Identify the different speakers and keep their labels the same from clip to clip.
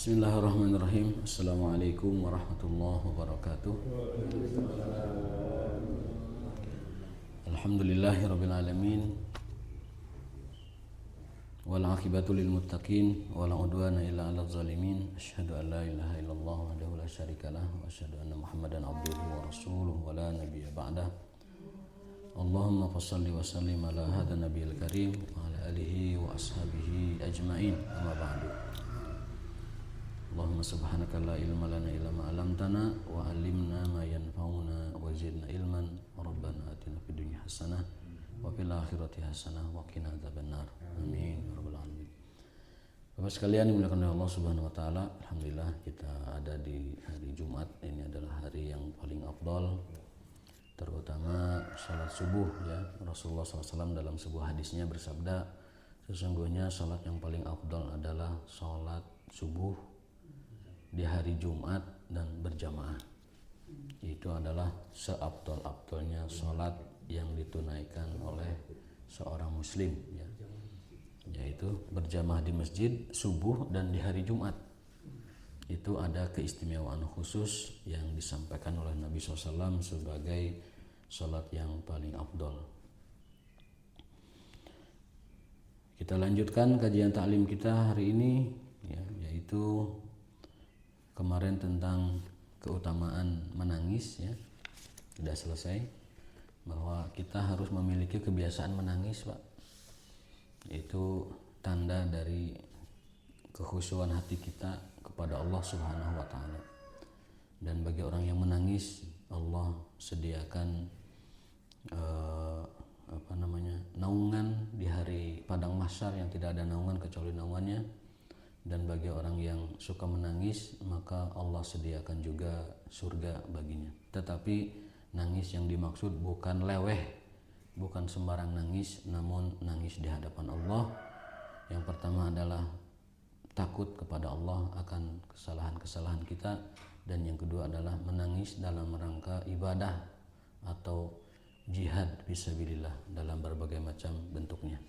Speaker 1: Bismillahirrahmanirrahim. Assalamualaikum warahmatullahi wabarakatuh. Alhamdulillahirabbil alamin. Wal 'aqibatu lil muttaqin wa la 'udwana illa 'alal zalimin. Asyhadu an la ilaha illallah wahdahu la syarikalah wa asyhadu anna Muhammadan 'abduhu wa rasuluhu wa la nabiyya ba'dah. Allahumma fassalli wa sallim ala hadha nabiyil karim wa ala alihi wa ashabihi ajma'in. Amma ba'du. Allahumma subhanaka la ilma lana illa ma 'allamtana wa 'allimna ma yanfa'una wa zidna ilman. Rabbana atina fid dunya hasanah wa fil akhirati hasanah wa qina adzabannar. Amin ya rabbal alamin. Bapak sekalian dimuliakan oleh Allah Subhanahu wa taala, alhamdulillah kita ada di hari Jumat. Ini adalah hari yang paling afdal, terutama salat subuh ya. Rasulullah SAW dalam sebuah hadisnya bersabda, sesungguhnya salat yang paling afdal adalah salat subuh di hari Jumat dan berjamaah. Itu adalah seabdal-abdalnya salat yang ditunaikan oleh seorang muslim ya, yaitu berjamaah di masjid subuh dan di hari Jumat. Itu ada keistimewaan khusus yang disampaikan oleh Nabi SAW sebagai salat yang paling afdal. Kita lanjutkan kajian taklim kita hari ini ya, yaitu kemarin tentang keutamaan menangis ya, sudah selesai, bahwa kita harus memiliki kebiasaan menangis Pak. Itu tanda dari kekhusyuan hati kita kepada Allah Subhanahu wa taala. Dan bagi orang yang menangis, Allah sediakan naungan di hari padang mahsyar yang tidak ada naungan kecuali naungannya. Dan bagi orang yang suka menangis, maka Allah sediakan juga surga baginya. Tetapi nangis yang dimaksud bukan leweh, bukan sembarang nangis, namun nangis di hadapan Allah. Yang pertama adalah takut kepada Allah akan kesalahan-kesalahan kita, dan yang kedua adalah menangis dalam rangka ibadah atau jihad fisabilillah dalam berbagai macam bentuknya.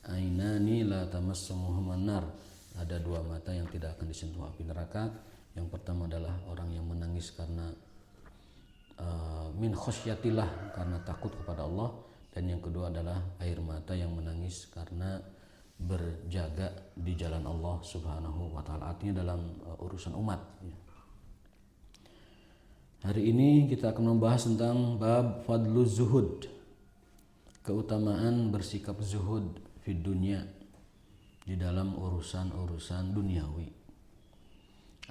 Speaker 1: Ainani la tamassuhum nar. Ada dua mata yang tidak akan disentuh api neraka. Yang pertama adalah orang yang menangis karena min khosyatillah, karena takut kepada Allah. Dan yang kedua adalah air mata yang menangis karena berjaga di jalan Allah Subhanahu wa taala, artinya dalam urusan umat ya. Hari ini kita akan membahas tentang bab fadluz zuhud, keutamaan bersikap zuhud fid dunya, di dalam urusan-urusan duniawi.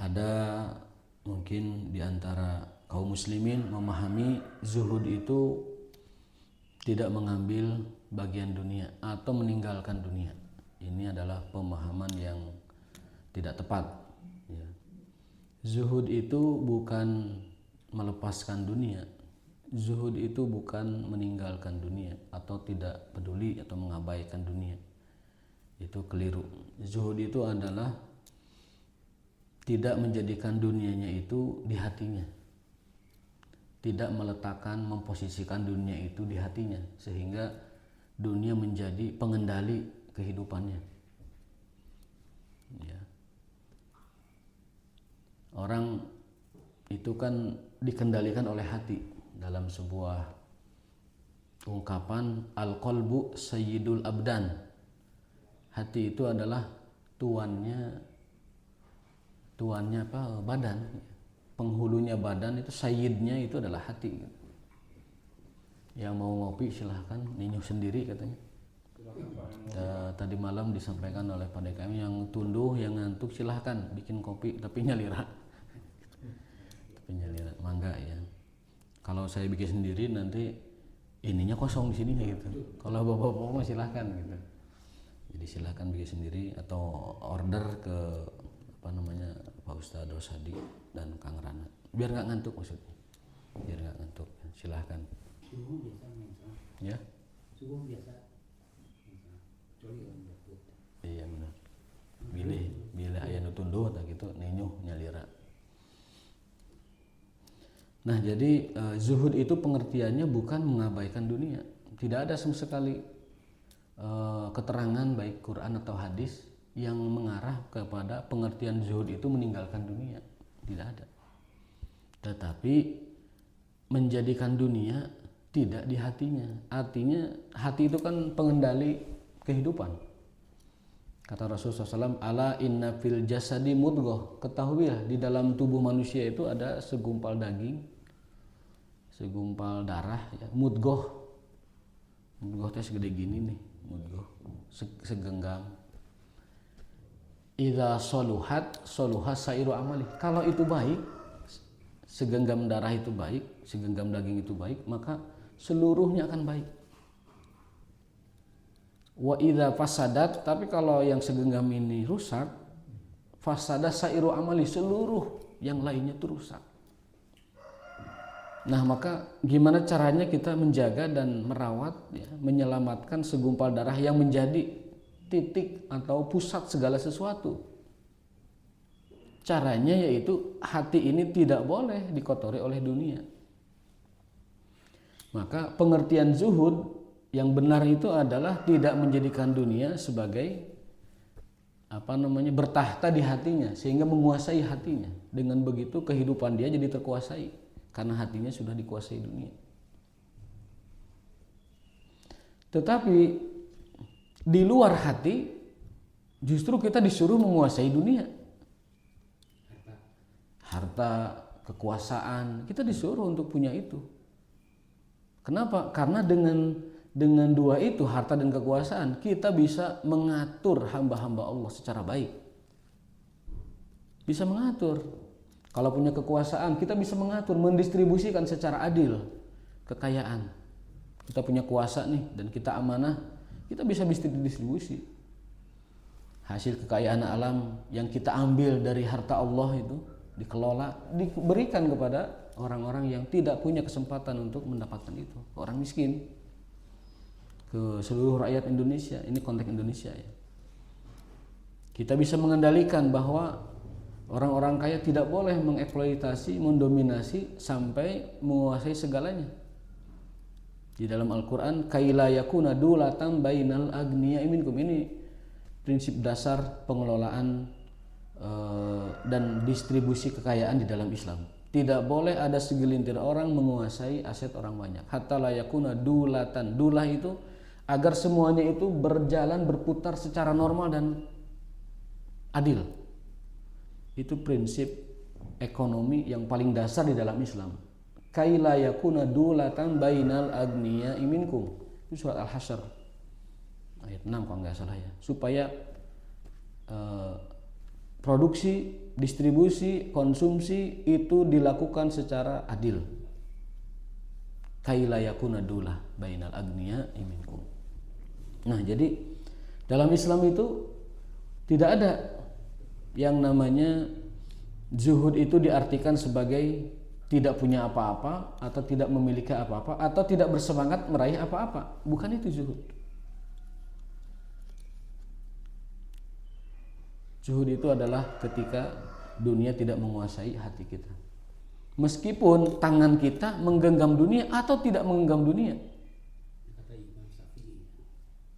Speaker 1: Ada mungkin di antara kaum muslimin memahami zuhud itu tidak mengambil bagian dunia atau meninggalkan dunia. Ini adalah pemahaman yang tidak tepat ya. Zuhud itu bukan melepaskan dunia. Zuhud itu bukan meninggalkan dunia atau tidak peduli atau mengabaikan dunia. Itu keliru. Zuhud itu adalah tidak menjadikan dunianya itu di hatinya, tidak meletakkan, memposisikan dunia itu di hatinya sehingga dunia menjadi pengendali kehidupannya ya. Orang itu kan dikendalikan oleh hati. Dalam sebuah ungkapan, al-qalbu sayyidul abdan, hati itu adalah tuannya badan. Penghulunya badan itu, sayyidnya itu adalah hati. Yang mau ngopi silahkan, ninyuh sendiri katanya. Tadi malam disampaikan oleh Pak DKM, yang tunduh, yang ngantuk silahkan bikin kopi, tapi nyalira. Mangga ya. Kalau saya bikin sendiri nanti ininya kosong di sini gitu. Kalau bapak-bapak mah silahkan gitu. Jadi silahkan bikin sendiri atau order ke Pak Ustadz Rosadi dan Kang Rana, biar nggak ngantuk maksudnya, biar nggak ngantuk. Silahkan. Subuh biasa ya. Subuh biasa. Iya benar. Bila aya nu tunduh tak gitu ninyuh nyalira. Nah jadi zuhud itu pengertiannya bukan mengabaikan dunia. Tidak ada sama sekali keterangan baik Quran atau hadis yang mengarah kepada pengertian zuhud itu meninggalkan dunia, tidak ada. Tetapi menjadikan dunia tidak di hatinya. Artinya hati itu kan pengendali kehidupan. Kata Rasulullah SAW, ala inna fil jasadi mudghah. Ketahuilah di dalam tubuh manusia itu ada segumpal daging, segumpal darah, ya. Mudghah. Mudghah itu segede gini nih, mudghah. Segenggam. Idza soluhat sairu amali. Kalau itu baik, segenggam darah itu baik, segenggam daging itu baik, maka seluruhnya akan baik. Wa idza fasadat, tapi kalau yang segenggam ini rusak, fasada sairu amali, seluruh yang lainnya itu rusak. Nah, maka gimana caranya kita menjaga dan merawat, ya, menyelamatkan segumpal darah yang menjadi titik atau pusat segala sesuatu? Caranya yaitu hati ini tidak boleh dikotori oleh dunia. Maka pengertian zuhud yang benar itu adalah tidak menjadikan dunia sebagai bertahta di hatinya sehingga menguasai hatinya. Dengan begitu kehidupan dia jadi terkuasai karena hatinya sudah dikuasai dunia. Tetapi di luar hati justru kita disuruh menguasai dunia. Harta, kekuasaan, kita disuruh untuk punya itu. Kenapa? Karena dengan dua itu, harta dan kekuasaan, kita bisa mengatur hamba-hamba Allah secara baik. Bisa mengatur. Kalau punya kekuasaan, kita bisa mengatur, mendistribusikan secara adil kekayaan. Kita punya kuasa nih dan kita amanah, kita bisa distribusi. Hasil kekayaan alam yang kita ambil dari harta Allah itu dikelola, diberikan kepada orang-orang yang tidak punya kesempatan untuk mendapatkan itu, orang miskin, ke seluruh rakyat Indonesia. Ini konteks Indonesia, ya. Kita bisa mengendalikan bahwa orang-orang kaya tidak boleh mengeksploitasi, mendominasi sampai menguasai segalanya. Di dalam Al-Quran, kaila yakuna dulatan bainal agniya'i minkum. Ini prinsip dasar pengelolaan dan distribusi kekayaan di dalam Islam. Tidak boleh ada segelintir orang menguasai aset orang banyak. Hatta la yakuna dulatan. Dulah itu agar semuanya itu berjalan, berputar secara normal dan adil. Itu prinsip ekonomi yang paling dasar di dalam Islam. Kaila yakuna dulatan bainal agniya'i minkum. Itu surat Al-Hasyr ayat 6 kalau nggak salah, ya. Supaya produksi, distribusi, konsumsi itu dilakukan secara adil. Kaila yakuna dulah bainal agniya'i minkum. Nah, jadi dalam Islam itu tidak ada yang namanya zuhud itu diartikan sebagai tidak punya apa-apa atau tidak memiliki apa-apa atau tidak bersemangat meraih apa-apa. Bukan itu zuhud. Zuhud itu adalah ketika dunia tidak menguasai hati kita. Meskipun tangan kita menggenggam dunia atau tidak menggenggam dunia.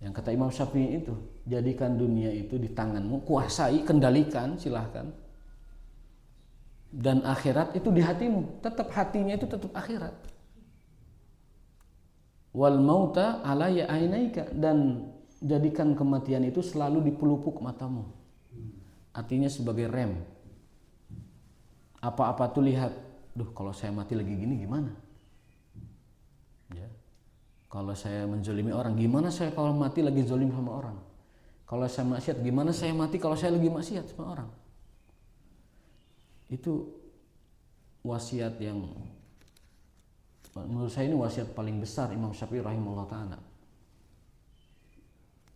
Speaker 1: Yang kata Imam Syafi'i itu, jadikan dunia itu di tanganmu, kuasai, kendalikan, silahkan. Dan akhirat itu di hatimu, tetap hatinya itu tetap akhirat. Wal mauta ala ya'ainaika, dan jadikan kematian itu selalu di pelupuk matamu. Artinya sebagai rem. Apa-apa tuh lihat, kalau saya mati lagi gini gimana? Ya. Kalau saya menzolimi orang, gimana saya kalau mati lagi zolim sama orang? Kalau saya maksiat, gimana saya mati kalau saya lagi maksiat sama orang? Itu wasiat yang menurut saya ini wasiat paling besar Imam Syafi'i rahimahullah ta'ala.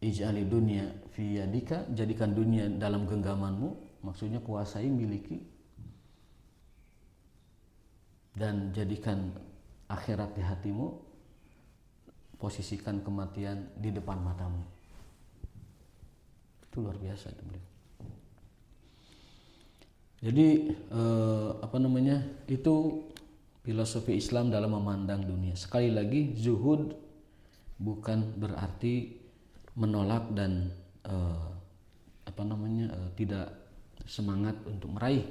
Speaker 1: Ij'ali dunya fi yadika, jadikan dunia dalam genggamanmu, maksudnya kuasai, miliki, dan jadikan akhirat di hatimu, posisikan kematian di depan matamu. Itu luar biasa itu beliau. Jadi itu filosofi Islam dalam memandang dunia. Sekali lagi, zuhud bukan berarti menolak dan tidak semangat untuk meraih.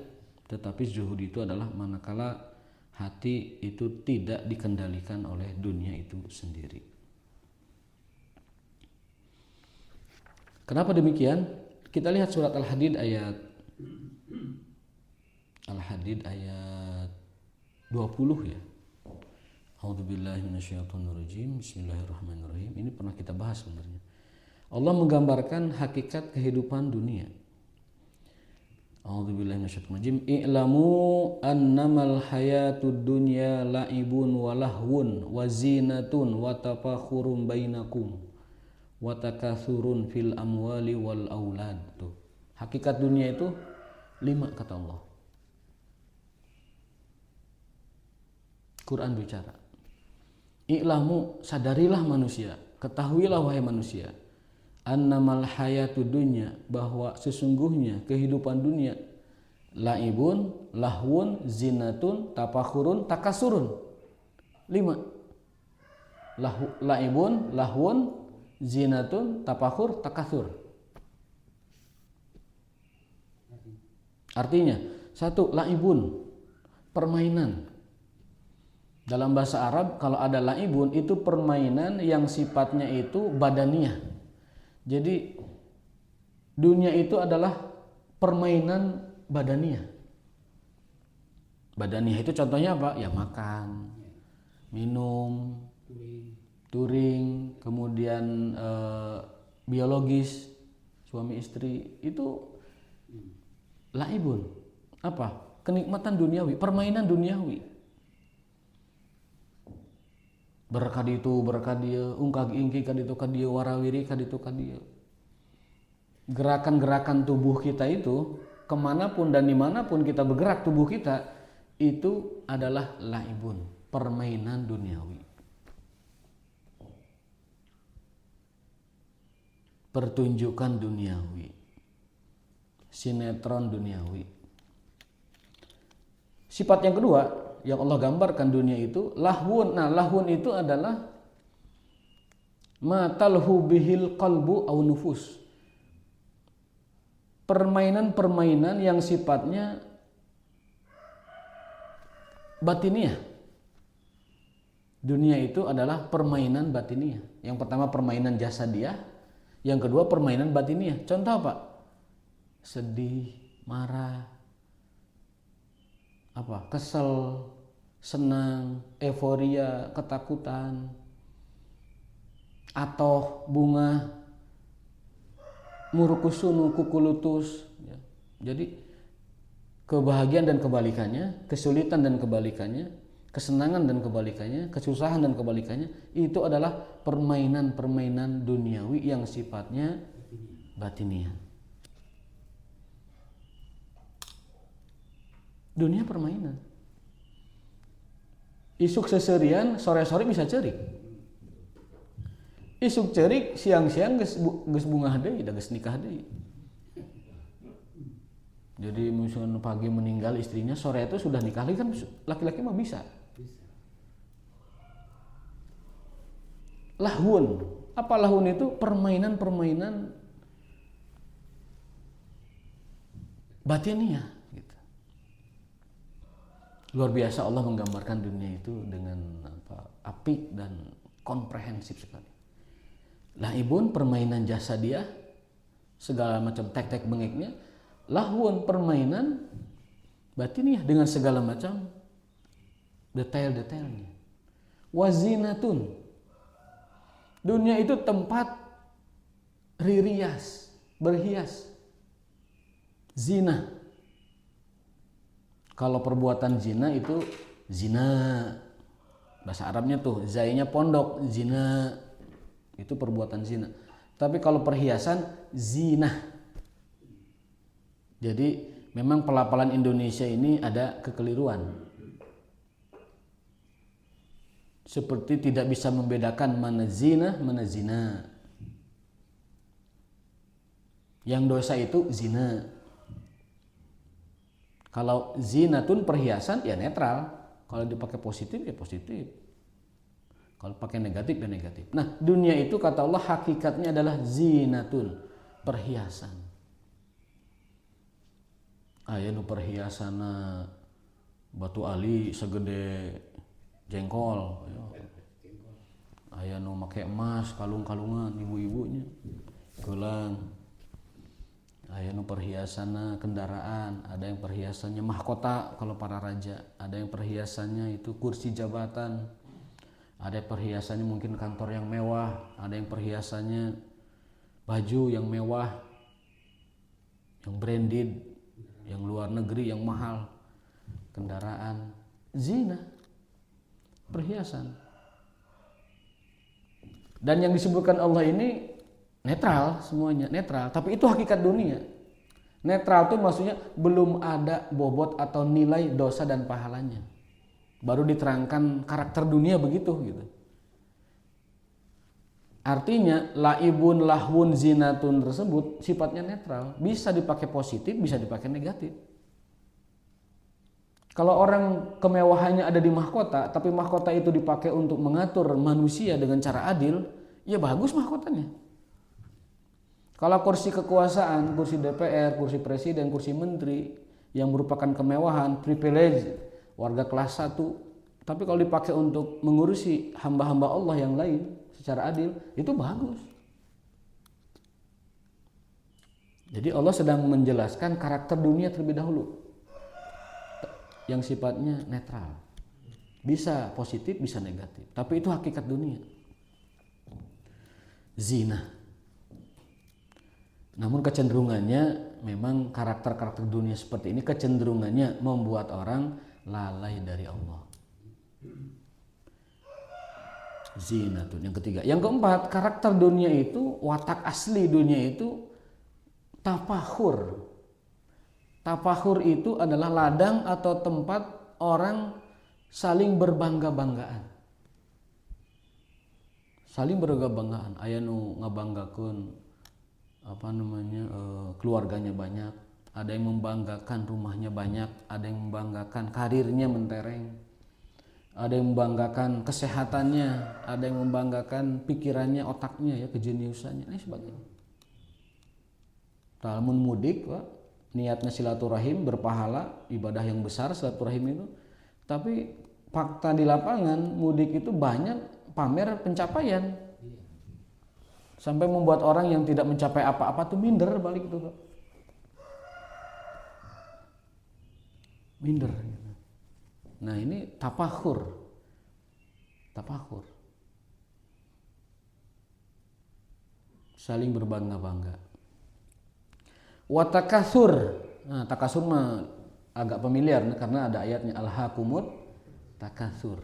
Speaker 1: Tetapi zuhud itu adalah manakala hati itu tidak dikendalikan oleh dunia itu sendiri. Kenapa demikian? Kita lihat surat Al-Hadid ayat 20 ya. A'udzubillahi minasyaitonirrajim. Bismillahirrahmanirrahim. Ini pernah kita bahas sebenarnya. Allah menggambarkan hakikat kehidupan dunia. A'udzubillahi minasyaitonirrajim. I'lamu annamal hayatud dunya la'ibun wa lahwun wa zinatun wa tafakhurum bainakum wa takatsurun fil amwali wal aulad. Tuh. Hakikat dunia itu 5 kata Allah. Quran bicara. I'lamu, sadarilah manusia, ketahuilah wahai manusia, annamal hayatud dunya, bahwa sesungguhnya kehidupan dunia laibun, lahwun, zinatun, tafakhurun, takasurun. 5. Laibun, lahwun, zinatun, tafakhur, takasur. Artinya, 1, laibun, permainan. Dalam bahasa Arab kalau ada laibun itu permainan yang sifatnya itu badaniyah. Jadi dunia itu adalah permainan badaniyah. Badaniyah itu contohnya apa? Ya makan, minum, touring, kemudian biologis, suami istri, itu laibun. Apa? Kenikmatan duniawi, permainan duniawi. Berkadi itu, berkadi ungkag ingki kaditu kadieu warawiri kaditu kadieu. Gerakan-gerakan tubuh kita itu kemanapun dan dimanapun kita bergerak tubuh kita itu adalah laibun, permainan duniawi. Pertunjukan duniawi, sinetron duniawi. Sifat yang kedua yang Allah gambarkan dunia itu lahwun. Nah, lahwun itu adalah ma talhu bihil qalbu aw nufus. Permainan-permainan yang sifatnya batiniah. Dunia itu adalah permainan batiniah. Yang pertama permainan jasadiah, yang kedua permainan batiniah. Contoh apa? Sedih, marah, kesel, senang, euforia, ketakutan, atau bunga, murukusunu, kukulutus. Jadi kebahagiaan dan kebalikannya, kesulitan dan kebalikannya, kesenangan dan kebalikannya, kesusahan dan kebalikannya, itu adalah permainan-permainan duniawi yang sifatnya batiniah. Dunia permainan. Isuk seserian, sore-sore bisa cerik. Isuk cerik, siang-siang geus bunga deui, da geus nikah deui. Jadi misalnya pagi meninggal istrinya, sore itu sudah nikah lagi, kan laki-laki mah bisa. Lahun. Apa lahun itu? Permainan-permainan batiniah. Luar biasa Allah menggambarkan dunia itu dengan apik dan komprehensif sekali. Laibun, permainan jasadiah, segala macam tek-tek bengeknya. Lahwun, permainan batiniah dengan segala macam detail-detailnya. Wazinatun, dunia itu tempat ririas, berhias. Zina. Kalau perbuatan zina itu zina. Bahasa Arabnya tuh zainya pondok, zina. Itu perbuatan zina. Tapi kalau perhiasan zina. Jadi memang pelafalan Indonesia ini ada kekeliruan. Seperti tidak bisa membedakan mana zina, mana zina. Yang dosa itu zina. Kalau zinatun perhiasan ya netral. Kalau dipakai positif ya positif. Kalau pakai negatif ya negatif. Nah, dunia itu kata Allah hakikatnya adalah zinatun, perhiasan. aya nu perhiasana batu ali segede jengkol, aya nu make emas kalung-kalungan ibu-ibunya gelang, aya nu perhiasanna kendaraan, ada yang perhiasannya mahkota kalau para raja, ada yang perhiasannya itu kursi jabatan, ada yang perhiasannya mungkin kantor yang mewah, ada yang perhiasannya baju yang mewah, yang branded, yang luar negeri, yang mahal, kendaraan, zina, perhiasan. Dan yang disebutkan Allah ini netral, semuanya netral, tapi itu hakikat dunia. Netral itu maksudnya belum ada bobot atau nilai dosa dan pahalanya. Baru diterangkan karakter dunia begitu gitu. Artinya laibun lahwun zinatun tersebut sifatnya netral, bisa dipakai positif, bisa dipakai negatif. Kalau orang kemewahannya ada di mahkota, tapi mahkota itu dipakai untuk mengatur manusia dengan cara adil, ya bagus mahkotanya. Kalau kursi kekuasaan, kursi DPR, kursi presiden, kursi menteri yang merupakan kemewahan, privilege, warga kelas 1, tapi kalau dipakai untuk mengurusi hamba-hamba Allah yang lain secara adil, itu bagus. Jadi Allah sedang menjelaskan karakter dunia terlebih dahulu yang sifatnya netral. Bisa positif, bisa negatif, tapi itu hakikat dunia. Zina. Namun kecenderungannya memang karakter-karakter dunia seperti ini kecenderungannya membuat orang lalai dari Allah. Zinatun yang ketiga. Yang keempat, karakter dunia itu, watak asli dunia itu tafakhur. Tafakhur itu adalah ladang atau tempat orang saling berbangga-banggaan. Saling berbangga-banggaan. Aya nu ngabanggakeun keluarganya banyak, ada yang membanggakan rumahnya banyak, ada yang membanggakan karirnya mentereng, ada yang membanggakan kesehatannya, ada yang membanggakan pikirannya, otaknya, ya kejeniusannya, ini sebagainya. Lamun mudik, Pak, niatnya silaturahim, berpahala, ibadah yang besar silaturahim itu, tapi fakta di lapangan mudik itu banyak pamer pencapaian. Sampai membuat orang yang tidak mencapai apa-apa tuh minder balik itu, Pak. Minder gitu. Nah, ini tafakhur. Tafakhur. Saling berbangga-bangga. Wa takatsur. Nah, takatsur mah agak familiar karena ada ayatnya alhaqumut takatsur.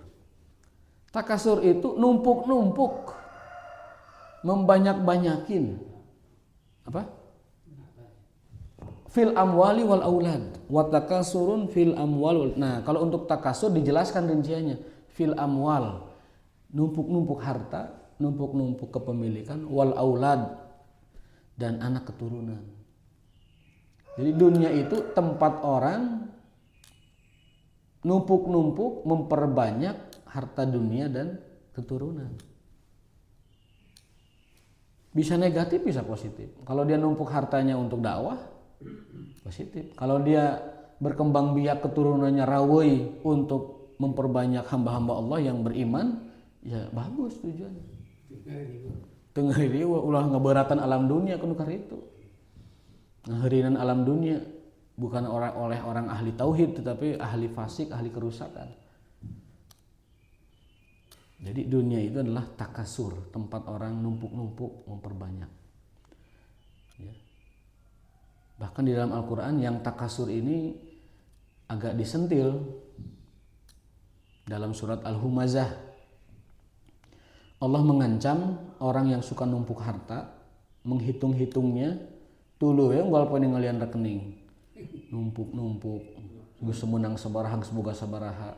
Speaker 1: Takatsur itu numpuk-numpuk. Membanyak-banyakin apa? Fil amwali wal aulad. Wa takasurun fil amwal. Nah, kalau untuk takasur dijelaskan rinciannya. Fil amwal, numpuk-numpuk harta, numpuk-numpuk kepemilikan, wal aulad, dan anak keturunan. Jadi dunia itu tempat orang numpuk-numpuk memperbanyak harta dunia dan keturunan. Bisa negatif, bisa positif. Kalau dia numpuk hartanya untuk dakwah, positif. Kalau dia berkembang biak keturunannya rawai untuk memperbanyak hamba-hamba Allah yang beriman, ya bagus tujuannya. Tengah riwa ulah ngeberatan alam dunia kudu karitu. Ngaherinan alam dunia bukan oleh orang ahli tauhid, tetapi ahli fasik, ahli kerusakan. Jadi dunia itu adalah takasur, tempat orang numpuk-numpuk memperbanyak. Ya. Bahkan di dalam Al-Quran yang takasur ini agak disentil dalam surat Al-Humazah. Allah mengancam orang yang suka numpuk harta, menghitung-hitungnya, tulu ya walaupun ngalian rekening, numpuk-numpuk, semenang sabaraha, semoga sabaraha.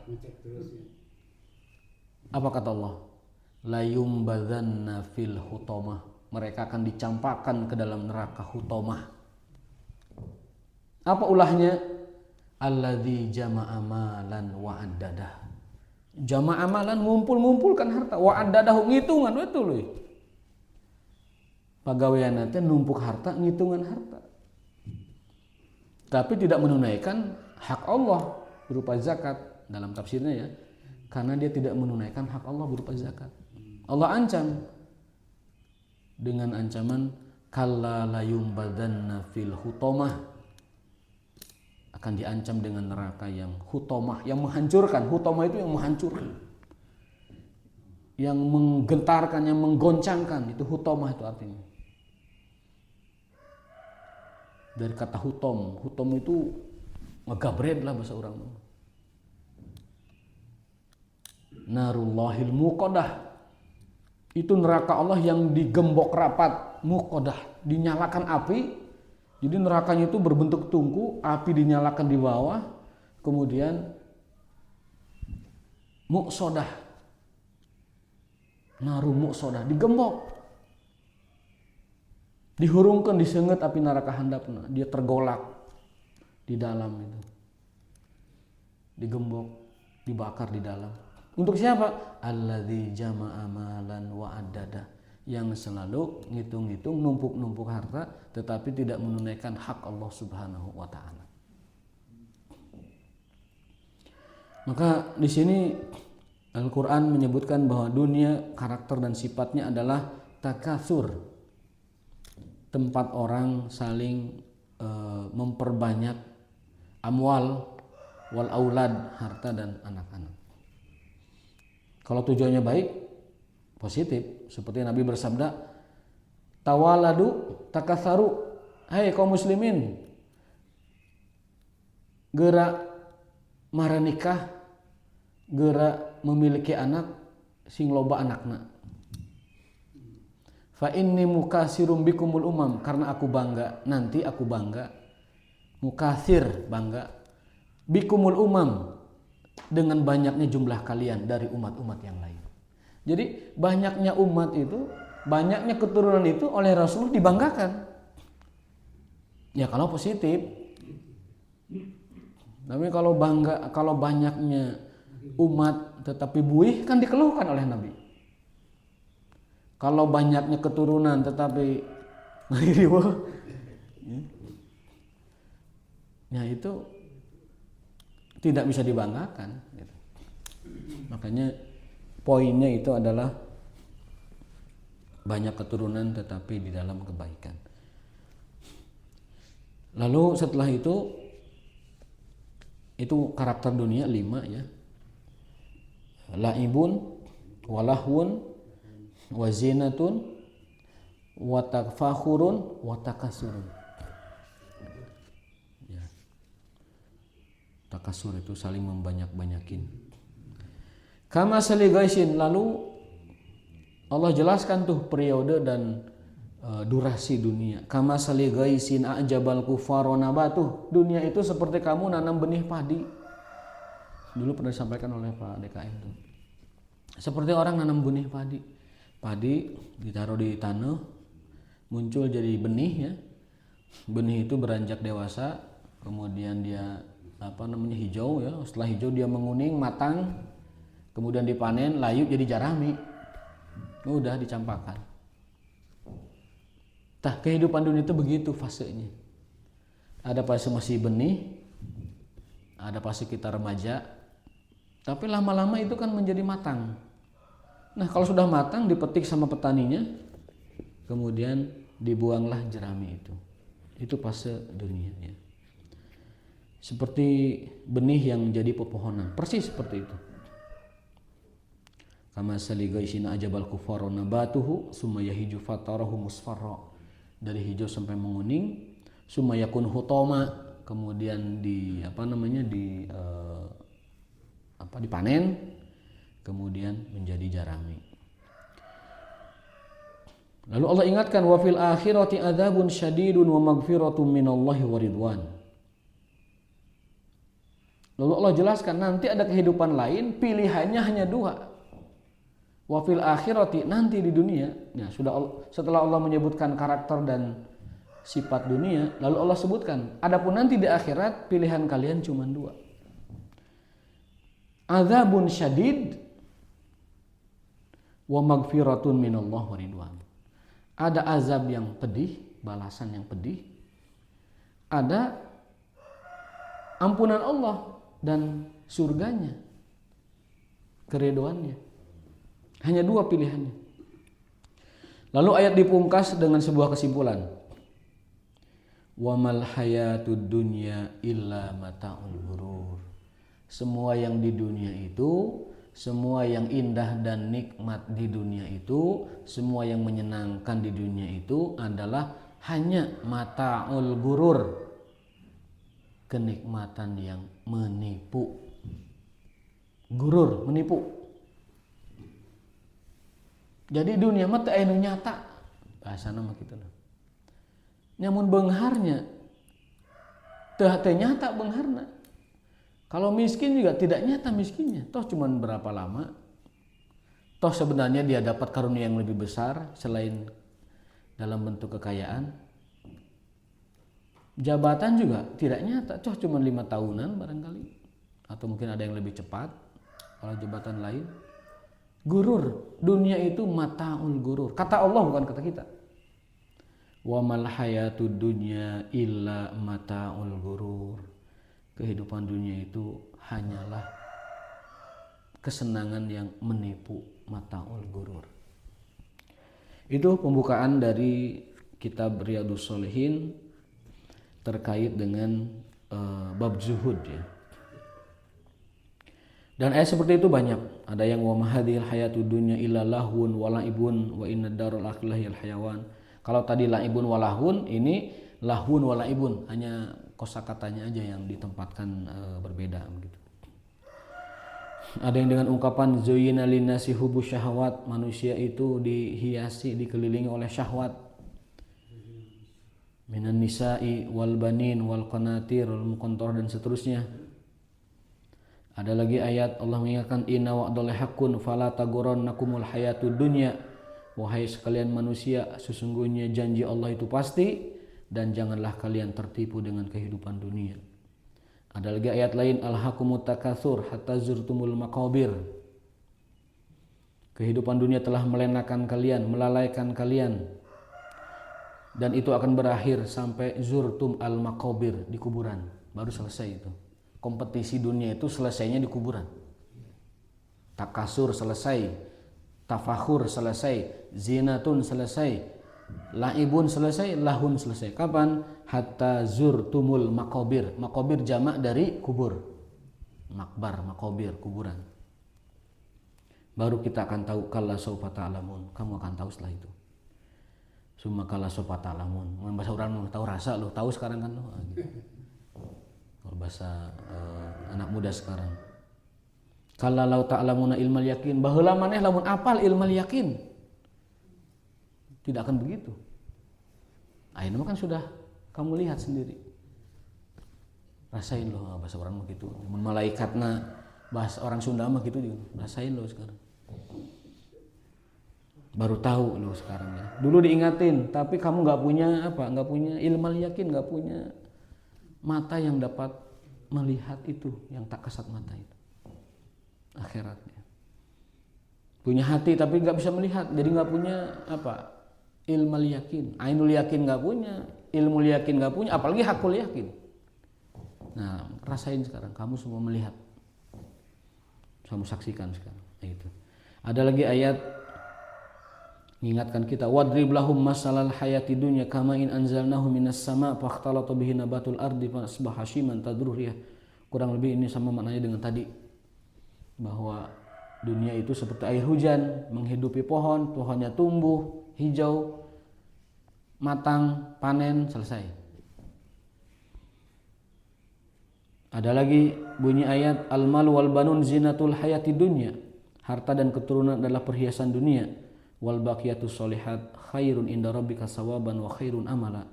Speaker 1: Apa kata Allah? La yumbadzanna fil hutamah. Mereka akan dicampakkan ke dalam neraka hutamah. Apa ulahnya? Alladzi jama'a malan wa addadah. Jama'a malan ngumpul-ngumpulkan harta, wa addadah ngitungan we tuluy. Pagaweana teh numpuk harta, ngitungan harta.
Speaker 2: tapi tidak menunaikan hak Allah berupa zakat dalam tafsirnya ya, karena dia tidak menunaikan hak Allah berupa zakat. Allah ancam dengan ancaman kalla la yumbadanna fil hutomah, akan diancam dengan neraka yang hutomah, yang menghancurkan. Hutomah itu yang menghancurkan, yang menggentarkan, yang menggoncangkan, itu hutomah itu artinya. Dari kata hutom itu ngegabret lah bahasa orang. Narullahil muqadah, itu neraka Allah yang digembok rapat, muqadah, dinyalakan api. Jadi nerakanya itu berbentuk tungku, api dinyalakan di bawah, kemudian muqsadah, naru muqsadah, digembok, dihurungkan, disenget api neraka handapna, dia tergolak di dalam itu, digembok, dibakar di dalam. Untuk siapa? Alladzi jama'a malan wa addada, yang selalu ngitung-ngitung, numpuk-numpuk harta, tetapi tidak menunaikan hak Allah Subhanahu wa taala. Maka di sini Al-Qur'an menyebutkan bahwa dunia karakter dan sifatnya adalah takatsur, tempat orang saling memperbanyak amwal wal aulad, harta dan anak-anak. Kalau tujuannya baik, positif, seperti Nabi bersabda, tawaladu takatsaru, hai kaum muslimin, gerak maranikah, gerak memiliki anak sing loba anakna. Fa inni mukasirum bikumul umam, karena aku bangga, nanti aku bangga, mukasir bangga, bikumul umam, dengan banyaknya jumlah kalian dari umat-umat yang lain. Jadi banyaknya umat itu, banyaknya keturunan itu oleh Rasulullah dibanggakan. Ya kalau positif. Tapi kalau banyaknya umat tetapi buih, kan dikeluhkan oleh Nabi. Kalau banyaknya keturunan tetapi ya itu tidak bisa dibanggakan. Makanya poinnya itu adalah banyak keturunan tetapi di dalam kebaikan. Lalu setelah itu karakter dunia 5 ya. Laibun, walahun, wazinatun, watakfakhurun, watakasurun. Ya. Takasur itu saling membanyak-banyakin. Kama saligaisin, lalu Allah jelaskan tuh periode dan durasi dunia. Kama saligaisin a'jabal kufaro nabatuh. Dunia itu seperti kamu nanam benih padi. Dulu pernah disampaikan oleh Pak DKM tuh. Seperti orang nanam benih padi. Padi ditaruh di tanah, muncul jadi benih ya. Benih itu beranjak dewasa, kemudian dia hijau ya. Setelah hijau dia menguning, matang, kemudian dipanen, layu jadi jarami. Udah dicampakkan. Tah, kehidupan dunia itu begitu fasenya. Ada fase masih benih, ada fase kita remaja, tapi lama-lama itu kan menjadi matang. Nah kalau sudah matang dipetik sama petaninya, kemudian dibuanglah jerami itu. Itu fase dunia ya. Seperti benih yang jadi pepohonan, persis seperti itu. Kama saligaisin ajabal kufaru nabatuhu summa yahiju fatarahu musfarra, dari hijau sampai menguning, summa yakun hutoma, kemudian dipanen, kemudian menjadi jarami. Lalu Allah ingatkan, wa fil akhirati adzabun syadidun wa maghfiratun minallahi wa ridwan. Lalu Allah jelaskan nanti ada kehidupan lain, pilihannya hanya 2. Wa fil akhirati, nanti di dunia. Nah, setelah Allah menyebutkan karakter dan sifat dunia, lalu Allah sebutkan, adapun nanti di akhirat pilihan kalian cuma 2. Adzabun syadid wa maghfiratun minallahi wa ridwan. Ada azab yang pedih, balasan yang pedih. Ada ampunan Allah dan surganya, keridhoannya. Hanya dua pilihannya. Lalu ayat dipungkas dengan sebuah kesimpulan. Wamal hayatud dunya illa mata'ul ghurur. Semua yang di dunia itu, semua yang indah dan nikmat di dunia itu, semua yang menyenangkan di dunia itu adalah hanya mata'ul ghurur, kenikmatan yang menipu. Gurur, menipu. Jadi dunia mah teu aya nu nyata, bahasana mah kitu. Nyamun beungharnya teu nyata beungharna. Kalau miskin juga tidak nyata miskinnya. Toh cuman berapa lama? Toh sebenarnya dia dapat karunia yang lebih besar selain dalam bentuk kekayaan. Jabatan juga tidak nyata. Toh cuman 5 tahunan barangkali. Atau mungkin ada yang lebih cepat kalau jabatan lain. Gurur. Dunia itu mata'ul gurur. Kata Allah bukan kata kita. Wa mal hayatud dunya illa mata'ul ghurur. Kehidupan dunia itu hanyalah kesenangan yang menipu, mata'ul ghurur. Itu pembukaan dari kitab Riyadhus Shalihin terkait dengan bab zuhud ya. Dan ayat seperti itu banyak. Ada yang wa mahadhil hayatud dunya illa lahun wa la'ibun wa innad darul akhirah yal hayawan. Kalau tadi la'ibun walahun, ini lahun walaibun, hanya kosakatanya aja yang ditempatkan berbeda begitu. Ada yang dengan ungkapan zuyyina linnasi hubus syahwat, manusia itu dihiasi, dikelilingi oleh syahwat. Minan nisa'i wal banin wal qanatir wal muqantar dan seterusnya. Ada lagi ayat Allah mengingatkan inna wa'dallahi haqqun fala taghurrannakumul hayatud dunya. Wahai sekalian manusia, sesungguhnya janji Allah itu pasti dan janganlah kalian tertipu dengan kehidupan dunia. Ada lagi ayat lain alhaqumut takatsur hatta zurtumul maqabir. Kehidupan dunia telah melenakan kalian, melalaikan kalian. Dan itu akan berakhir sampai zurtum al maqabir, di kuburan. Baru selesai itu. Kompetisi dunia itu selesainya di kuburan. Takasur selesai, tafakhur selesai, zinatun selesai, laibun selesai, lahun selesai. Kapan? Hatta zurtumul maqabir. Maqabir jamak dari kubur. Makbar, maqabir, kuburan. Baru kita akan tahu kalla saufa ta'lamun. Kamu akan tahu setelah itu. Summa kalla saufa ta'lamun. Bahasa orang tahu rasa lo, tahu sekarang kan lo. Gitu. Kalau bahasa anak muda sekarang. Kalla lau ta'lamuna ilmal yakin, baheula maneh lamun apal ilmal yakin. Tidak akan begitu. Ayeuna mah kan sudah kamu lihat sendiri. Rasain loh bahasa orang mah gitu. Mun malaikatna bahasa orang Sunda mah gitu juga. Rasain loh sekarang. Baru tahu loh sekarang ya. Dulu diingatin, tapi kamu enggak punya apa? Enggak punya ilmal yakin, enggak punya mata yang dapat melihat itu, yang tak kasat mata itu. Akhiratnya punya hati tapi nggak bisa melihat, jadi nggak punya apa, ilmul yakin. Ainul yakin nggak punya, ilmu yakin nggak punya, apalagi hakul yakin. Nah rasain sekarang, kamu semua melihat, kamu saksikan sekarang. Itu ada lagi ayat mengingatkan kita, wadrib lahum masalal hayati dunya kama in anzalnahu minas sama fakhtalata bihi nabatul ardi fa asbaha hashiman tadruhu. Kurang lebih ini sama maknanya dengan tadi, bahwa dunia itu seperti air hujan menghidupi pohon, pohonnya tumbuh hijau, matang, panen, selesai. Ada lagi bunyi ayat al-mal wal banun zinatul hayati dunya, harta dan keturunan adalah perhiasan dunia, wal baqiyatus sholihat khairun inda rabbika sawaban wa khairun amala.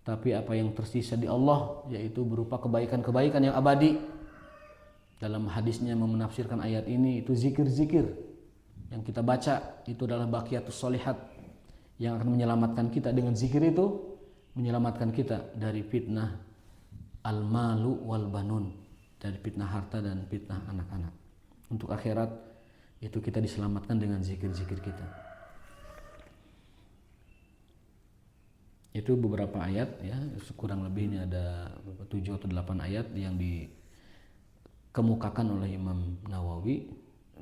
Speaker 2: Tapi apa yang tersisa di Allah yaitu berupa kebaikan-kebaikan yang abadi. Dalam hadisnya menafsirkan ayat ini, itu zikir-zikir yang kita baca itu adalah baqiyatus sholihat yang akan menyelamatkan kita. Dengan zikir itu menyelamatkan kita dari fitnah al-malu wal banun, dari fitnah harta dan fitnah anak-anak. Untuk akhirat itu kita diselamatkan dengan zikir-zikir kita. Itu beberapa ayat ya, kurang lebih ini ada 7 atau 8 ayat yang dikemukakan oleh Imam Nawawi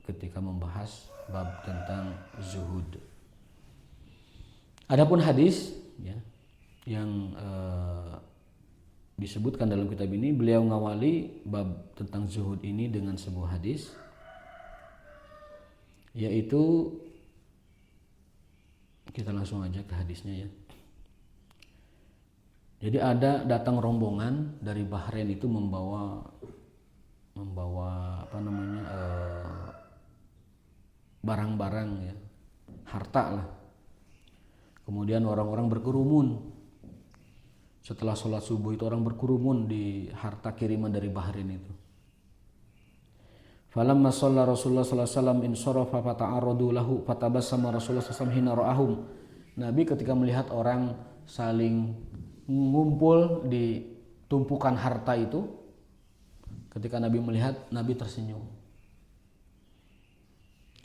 Speaker 2: ketika membahas bab tentang zuhud. Adapun hadis ya yang disebutkan dalam kitab ini, beliau ngawali bab tentang zuhud ini dengan sebuah hadis, yaitu kita langsung aja ke hadisnya ya. Jadi ada datang rombongan dari Bahrain itu membawa barang-barang ya, harta lah. Kemudian orang-orang berkerumun. Setelah sholat subuh itu orang berkerumun di harta kiriman dari Bahrain itu. Falamma shalla Rasulullah sallallahu alaihi wasallam insarafa fata'arradu lahu fatabassama Rasulullah sallallahu alaihi wasallam hina ra'ahum. Nabi ketika melihat orang saling ngumpul di tumpukan harta itu, ketika Nabi melihat, Nabi tersenyum.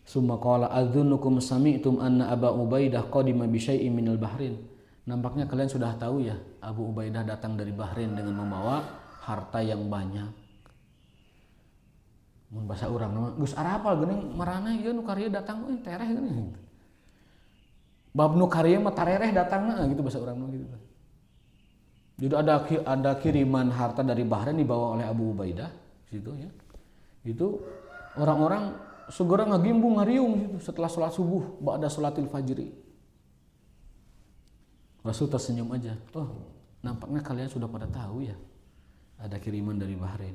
Speaker 2: Summa qala adzunukum sami'tum anna Aba Ubaidah qadima bi syai'in minal Bahrain. Nampaknya kalian sudah tahu ya, Abu Ubaidah datang dari Bahrain dengan membawa harta yang banyak. Mun bahasa urang mah geus arapal geuning marana ieu nu karya datang euy tereh geuning. Bab nu karya mah tarereh datangna gitu bahasa urang mah gitu. Jadi ada kiriman harta dari Bahrain dibawa oleh Abu Ubaidah situ ya. Itu orang-orang segera ngagimbung ngariung gitu setelah sholat subuh ba'da sholatil fajri. Rasul tersenyum aja. Oh, nampaknya kalian sudah pada tahu ya. Ada kiriman dari Bahrain.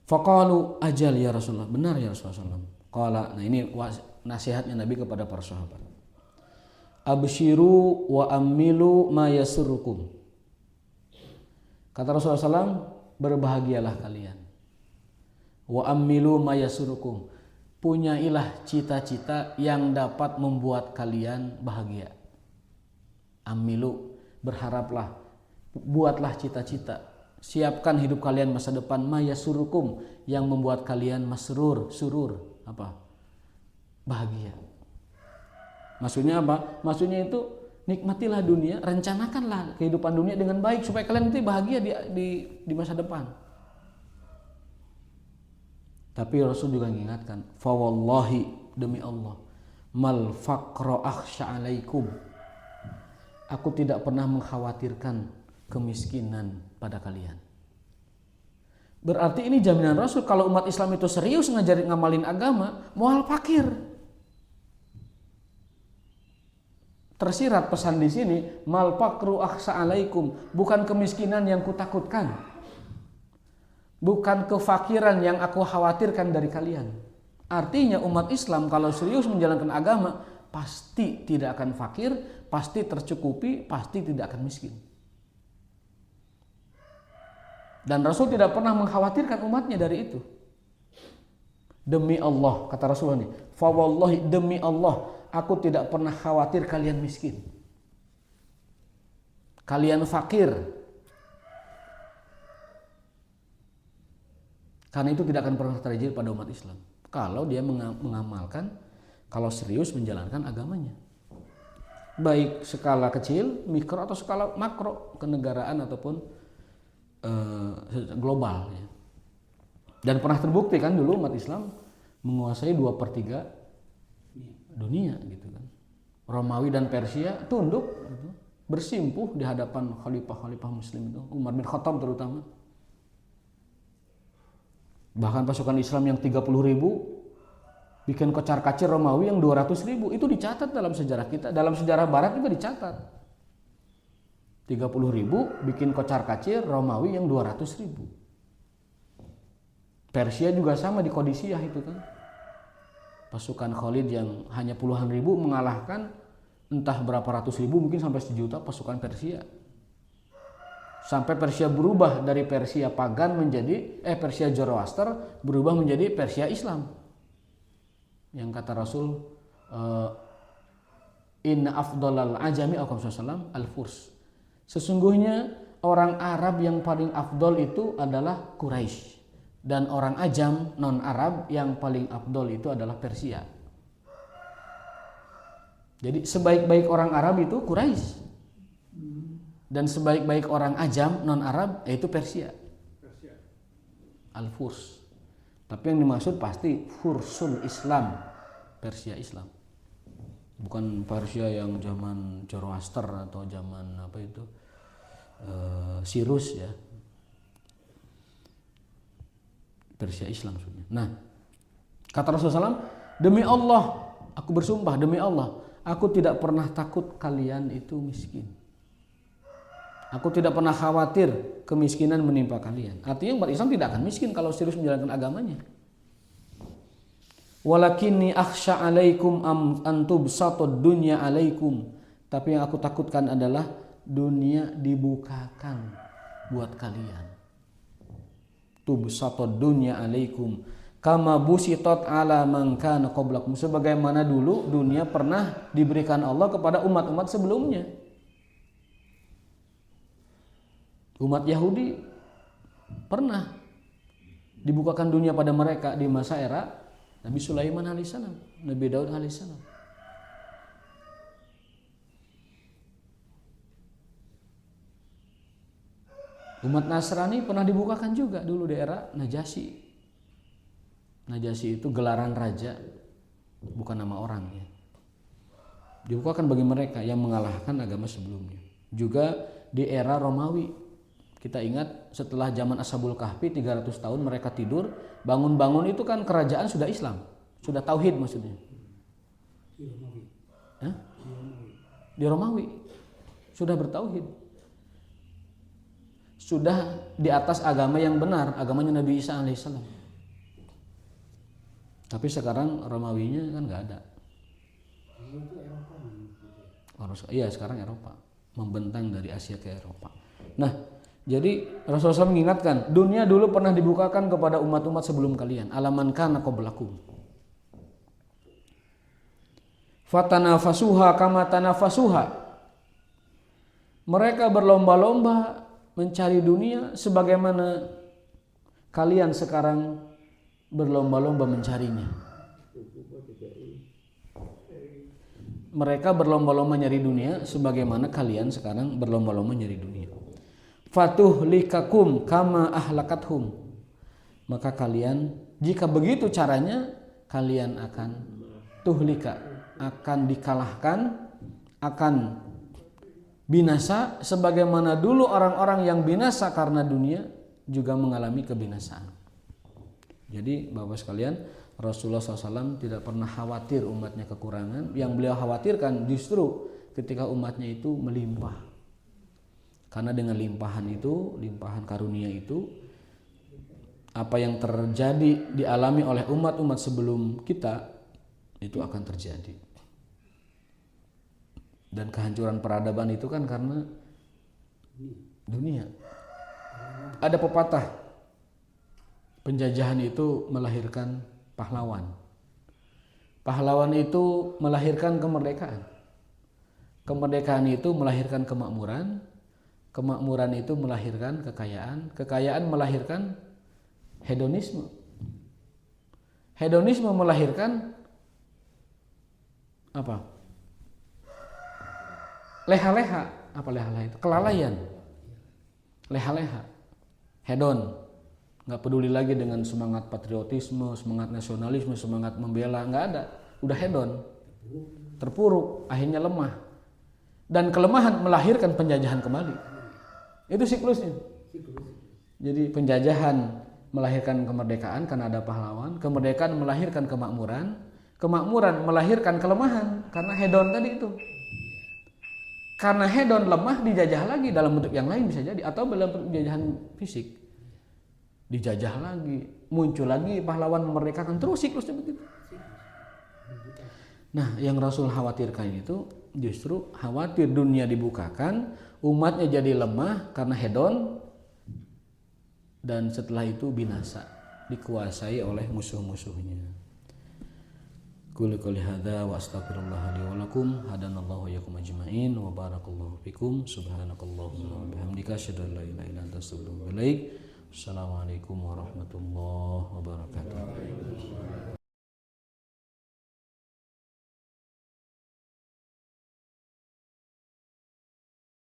Speaker 2: Faqalu ajal ya Rasulullah. Benar ya Rasulullah. Qala, nah ini nasihatnya Nabi kepada para sahabat. Abshiru wa ammilu ma yasurrukum. Kata Rasulullah SAW, berbahagialah kalian. Wa ammilu ma yasurrukum. Punyailah cita-cita yang dapat membuat kalian bahagia. Ammilu, berharaplah, buatlah cita-cita. Siapkan hidup kalian masa depan ma yasurrukum, yang membuat kalian masrur, surur, apa? Bahagia. Maksudnya apa? Maksudnya itu nikmatilah dunia, rencanakanlah kehidupan dunia dengan baik supaya kalian nanti bahagia di masa depan. Tapi Rasul juga mengingatkan, fa wallahi, demi Allah, mal faqra akhsha alaikum. Aku tidak pernah mengkhawatirkan kemiskinan pada kalian. Berarti ini jaminan Rasul kalau umat Islam itu serius ngajarin ngamalin agama, moal fakir. Tersirat pesan di sini, mal faqru akhsha alaikum, bukan kemiskinan yang kutakutkan. Bukan kefakiran yang aku khawatirkan dari kalian. Artinya umat Islam kalau serius menjalankan agama pasti tidak akan fakir, pasti tercukupi, pasti tidak akan miskin. Dan Rasul tidak pernah mengkhawatirkan umatnya dari itu. Demi Allah, kata Rasulullah ini, fa wallahi, demi Allah, aku tidak pernah khawatir kalian miskin. Kalian fakir. Karena itu tidak akan pernah terjadi pada umat Islam. Kalau dia mengamalkan, kalau serius menjalankan agamanya. Baik skala kecil, mikro atau skala makro, kenegaraan ataupun global. Ya. Dan pernah terbukti kan dulu umat Islam menguasai 2/3 dunia gitu kan. Romawi dan Persia tunduk gitu, bersimpuh di hadapan khalifah-khalifah muslim itu, Umar bin Khattab terutama. Bahkan pasukan Islam yang 30.000 bikin kocar-kacir Romawi yang 200.000, itu dicatat dalam sejarah kita, dalam sejarah barat juga dicatat. 30.000 bikin kocar-kacir Romawi yang 200.000. Persia juga sama di Qadisiyah itu kan. Pasukan Khalid yang hanya puluhan ribu mengalahkan entah berapa ratus ribu, mungkin sampai 1 juta pasukan Persia. Sampai Persia berubah dari Persia pagan menjadi Persia Zoroaster berubah menjadi Persia Islam. Yang kata Rasul, inna afdalal ajami al-Furs. Sesungguhnya orang Arab yang paling afdol itu adalah Quraisy, dan orang Ajam non Arab yang paling afdol itu adalah Persia. Jadi sebaik-baik orang Arab itu Quraisy. Dan sebaik-baik orang Ajam non Arab yaitu Persia. Al-Furs. Tapi yang dimaksud pasti Fursul Islam, Persia Islam. Bukan Persia yang zaman Zoroaster atau zaman apa itu Sirus ya. Persia Islam maksudnya. Nah, kata Rasulullah SAW, demi Allah, aku bersumpah demi Allah, aku tidak pernah takut kalian itu miskin. Aku tidak pernah khawatir kemiskinan menimpa kalian. Artinya umat Islam tidak akan miskin kalau serius menjalankan agamanya. Walakinni akhsha alaikum an tubsatud dunya alaikum. Tapi yang aku takutkan adalah dunia dibukakan buat kalian. Tubsatud dunya alaikum kama busitat ala man kana qablakum. Sebagaimana dulu dunia pernah diberikan Allah kepada umat-umat sebelumnya. Umat Yahudi pernah dibukakan dunia pada mereka di masa era Nabi Sulaiman alaihissalam, Nabi Daud alaihissalam. Umat Nasrani pernah dibukakan juga dulu di era Najasyi. Najasyi itu gelaran raja, bukan nama orang ya. Dibukakan bagi mereka yang mengalahkan agama sebelumnya. Juga di era Romawi. Kita ingat setelah zaman Ashabul Kahfi 300 tahun mereka tidur, bangun-bangun itu kan kerajaan sudah Islam, sudah tauhid maksudnya. Di Romawi sudah bertauhid. Sudah di atas agama yang benar, agamanya Nabi Isa alaihissalam. Tapi sekarang Romawinya kan nggak ada. Iya sekarang Eropa, membentang dari Asia ke Eropa. Nah, jadi Rasulullah SAW mengingatkan, dunia dulu pernah dibukakan kepada umat-umat sebelum kalian. Alaman kana qablakum. Fatanafasuha kama tanafasuha. Mereka berlomba-lomba mencari dunia sebagaimana kalian sekarang berlomba-lomba mencarinya. Mereka berlomba-lomba nyari dunia sebagaimana kalian sekarang berlomba-lomba nyari dunia. Fatuhlikakum kama ahlakathum. Maka kalian, jika begitu caranya, kalian akan tuhlika, akan dikalahkan, akan binasa sebagaimana dulu orang-orang yang binasa karena dunia juga mengalami kebinasaan. Jadi Bapak sekalian, Rasulullah SAW tidak pernah khawatir umatnya kekurangan. Yang beliau khawatirkan justru ketika umatnya itu melimpah. Karena dengan limpahan itu, limpahan karunia itu, apa yang terjadi dialami oleh umat-umat sebelum kita itu akan terjadi. Dan kehancuran peradaban itu kan karena dunia. Ada pepatah, penjajahan itu melahirkan pahlawan. Pahlawan itu melahirkan kemerdekaan. Kemerdekaan itu melahirkan kemakmuran. Kemakmuran itu melahirkan kekayaan. Kekayaan melahirkan hedonisme. Hedonisme melahirkan apa? Leha-leha. Apa leha-leha itu? Kelalaian. Leha-leha. Hedon. Nggak peduli lagi dengan semangat patriotisme, semangat nasionalisme, semangat membela. Nggak ada. Udah hedon. Terpuruk. Akhirnya lemah. Dan kelemahan melahirkan penjajahan kembali. Itu siklusnya. Jadi penjajahan melahirkan kemerdekaan karena ada pahlawan, kemerdekaan melahirkan kemakmuran, kemakmuran melahirkan kelemahan karena hedon tadi itu. Karena hedon lemah dijajah lagi dalam bentuk yang lain bisa jadi, atau dalam bentuk penjajahan fisik. Dijajah lagi, muncul lagi pahlawan memerdekakan, terus siklusnya begitu. Nah, yang Rasul khawatirkan itu justru khawatir dunia dibukakan, umatnya jadi lemah karena hedon, dan setelah itu binasa, dikuasai oleh musuh-musuhnya. Qul qouli hadza wa astaghfirullah li wa lakum hadanallahu wa iyyakum ajmain wa barakallahu fikum subhanakallahumma wa bihamdika asyhadu an la ilaha illa anta astaghfiruka wa atubu ilaik. Assalamualaikum warahmatullahi wabarakatuh.